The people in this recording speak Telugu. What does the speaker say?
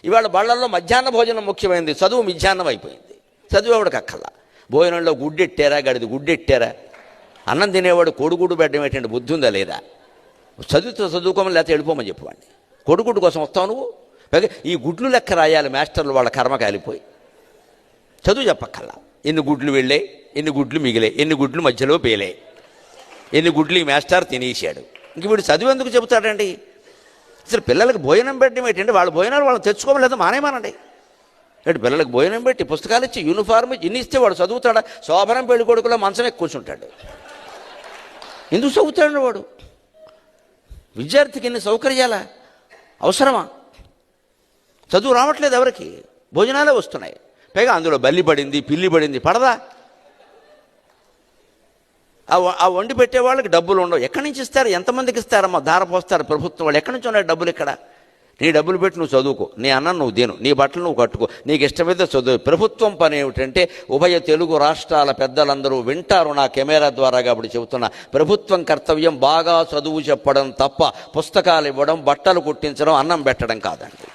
ఇవాళ బళ్ళల్లో మధ్యాహ్న భోజనం ముఖ్యమైనది, చదువు మిధ్యాహ్నం అయిపోయింది. చదువు ఎవడికి అక్కల్లా. భోజనంలో గుడ్డెట్టారా, గడిది గుడ్డెట్టారా, అన్నం తినేవాడు కోడిగుడ్డు పెట్టడం ఏంటంటే బుద్ధి ఉందా లేదా? చదువుకోమని లేకపోతే వెళ్ళిపోమని చెప్పండి. కోడిగుడ్డు కోసం వస్తావు నువ్వు. పైగా ఈ గుడ్లు లెక్క రాయాలి మాస్టర్లు, వాళ్ళ కర్మ కాలిపోయి. చదువు చెప్పక్కల్లా. ఎన్ని గుడ్లు వెళ్ళాయి, ఎన్ని గుడ్లు మిగిలే, ఎన్ని గుడ్లు మధ్యలో పేలే, ఎన్ని గుడ్లు ఈ మాస్టర్ తినేసాడు. ఇంక వీడు చదువు ఎందుకు చెబుతాడండి? అసలు పిల్లలకు భోజనం పెట్టడం ఏంటంటే వాళ్ళ భోజనాలు వాళ్ళని తెచ్చుకోమని లేదా మానేమానండి. అంటే పిల్లలకు భోజనం పెట్టి పుస్తకాలు ఇచ్చి యూనిఫార్మ్ ఇన్ని ఇస్తే వాడు చదువుతాడా? శోభనం పెళ్లి కొడుకులో మంచమే కూర్చుంటాడు. ఎందుకు చదువుతాడు వాడు? విద్యార్థికి ఇన్ని సౌకర్యాలా అవసరమా? చదువు రావట్లేదు ఎవరికి, భోజనాలే వస్తున్నాయి. పైగా అందులో బల్లి పడింది, పిల్లి పడింది, పడదా? ఆ వండి పెట్టే వాళ్ళకి డబ్బులు ఉండవు. ఎక్కడి నుంచి ఇస్తారు? ఎంతమందికి ఇస్తారమ్మా? ధార పోస్తారు ప్రభుత్వం వాళ్ళు. ఎక్కడి నుంచి ఉన్నాయి డబ్బులు? ఇక్కడ నీ డబ్బులు పెట్టి నువ్వు చదువుకో, నీ అన్నం నువ్వు తిను, నీ బట్టలు నువ్వు కట్టుకో, నీకు ఇష్టమైతే చదువు. ప్రభుత్వం పని ఏమిటంటే, ఉభయ తెలుగు రాష్ట్రాల పెద్దలందరూ వింటారు నా కెమెరా ద్వారా కాబట్టి చెబుతున్నా, ప్రభుత్వం కర్తవ్యం బాగా చదువు చెప్పడం తప్ప పుస్తకాలు ఇవ్వడం, బట్టలు కుట్టించడం, అన్నం పెట్టడం కాదండి.